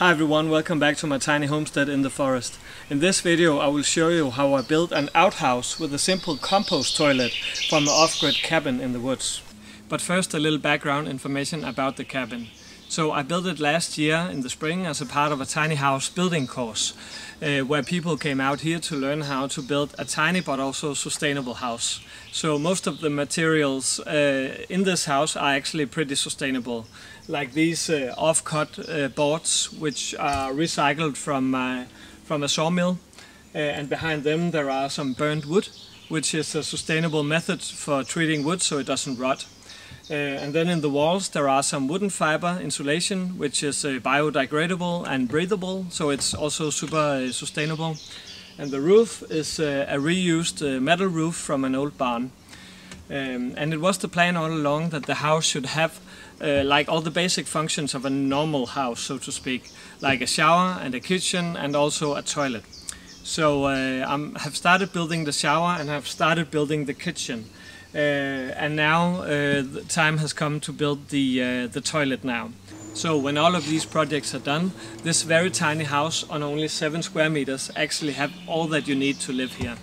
Hi everyone, welcome back to my tiny homestead in the forest. In this video I will show you how I built an outhouse with a simple compost toilet from an off-grid cabin in the woods. But first a little background information about the cabin. So I built it last year in the spring as a part of a tiny house building course where people came out here to learn how to build a tiny but also sustainable house. So most of the materials in this house are actually pretty sustainable. Like these off-cut boards, which are recycled from a sawmill, and behind them there are some burnt wood, which is a sustainable method for treating wood so it doesn't rot. And then in the walls there are some wooden fiber insulation, which is biodegradable and breathable, so it's also super sustainable. And the roof is a reused metal roof from an old barn. And it was the plan all along that the house should have like all the basic functions of a normal house, so to speak, like a shower and a kitchen and also a toilet. So I have started building the shower and have started building the kitchen. And now the time has come to build the toilet now. So when all of these projects are done, this very tiny house on only 7 square meters actually have all that you need to live here.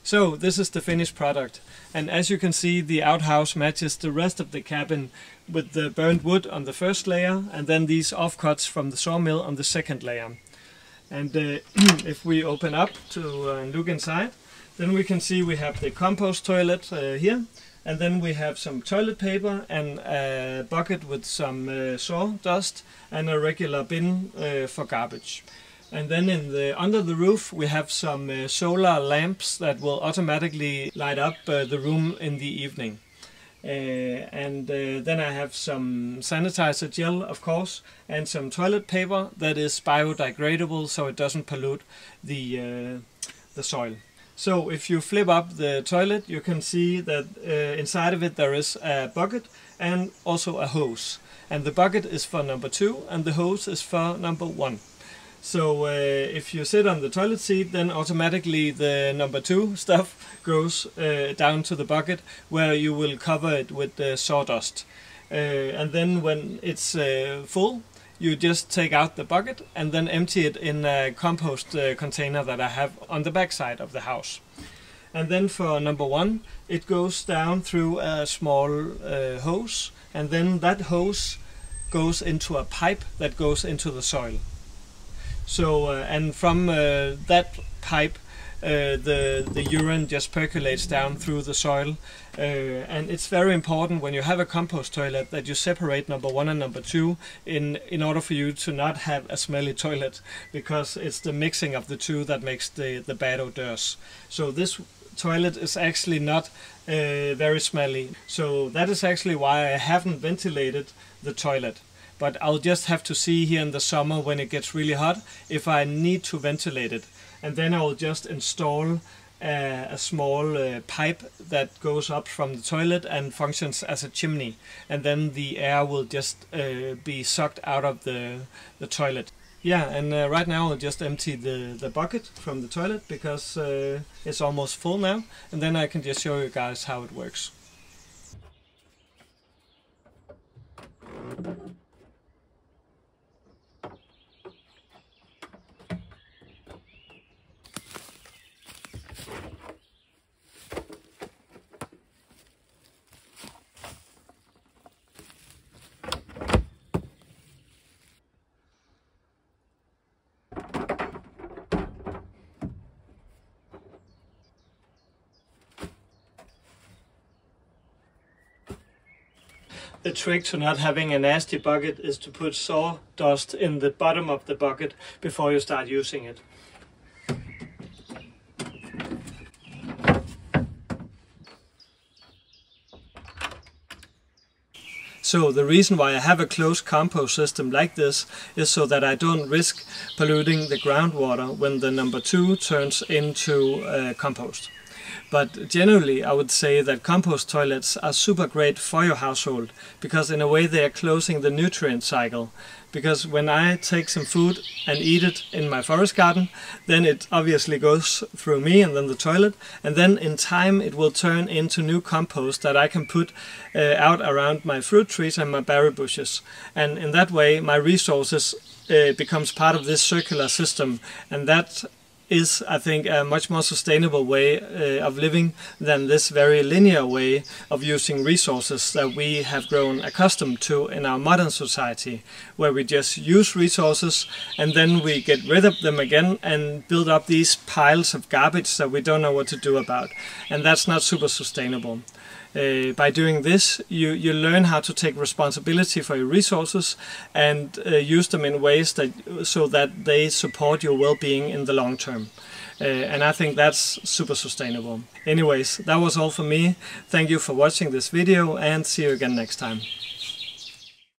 So this is the finished product, and as you can see, the outhouse matches the rest of the cabin with the burnt wood on the first layer and then these offcuts from the sawmill on the second layer. And if we open up to look inside, then we can see we have the compost toilet here, and then we have some toilet paper and a bucket with some sawdust and a regular bin for garbage. And then under the roof we have some solar lamps that will automatically light up the room in the evening. Then I have some sanitizer gel, of course, and some toilet paper that is biodegradable, so it doesn't pollute the soil. So if you flip up the toilet, you can see that inside of it there is a bucket and also a hose. And the bucket is for number 2 and the hose is for number 1. So if you sit on the toilet seat, then automatically the number 2 stuff goes down to the bucket, where you will cover it with sawdust. And then when it's full, you just take out the bucket and then empty it in a compost container that I have on the back side of the house. And then for number 1, it goes down through a small hose, and then that hose goes into a pipe that goes into the soil. So and from that pipe the urine just percolates down through the soil, and it's very important when you have a compost toilet that you separate number 1 and number 2 in order for you to not have a smelly toilet, because it's the mixing of the two that makes the bad odors. So this toilet is actually not very smelly, so that is actually why I haven't ventilated the toilet. But I'll just have to see here in the summer when it gets really hot if I need to ventilate it. And then I will just install a small pipe that goes up from the toilet and functions as a chimney. And then the air will just be sucked out of the toilet. Yeah, and right now I'll just empty the bucket from the toilet because it's almost full now. And then I can just show you guys how it works. The trick to not having a nasty bucket is to put sawdust in the bottom of the bucket before you start using it. So the reason why I have a closed compost system like this is so that I don't risk polluting the groundwater when the number 2 turns into compost. But generally I would say that compost toilets are super great for your household, because in a way they are closing the nutrient cycle. Because when I take some food and eat it in my forest garden, then it obviously goes through me and then the toilet, and then in time it will turn into new compost that I can put out around my fruit trees and my berry bushes. And in that way my resources becomes part of this circular system, and that is, I think, a much more sustainable way of living than this very linear way of using resources that we have grown accustomed to in our modern society, where we just use resources and then we get rid of them again and build up these piles of garbage that we don't know what to do about. And that's not super sustainable. By doing this, you learn how to take responsibility for your resources and use them in ways so that they support your well-being in the long term. And I think that's super sustainable. Anyways, that was all for me. Thank you for watching this video, and see you again next time.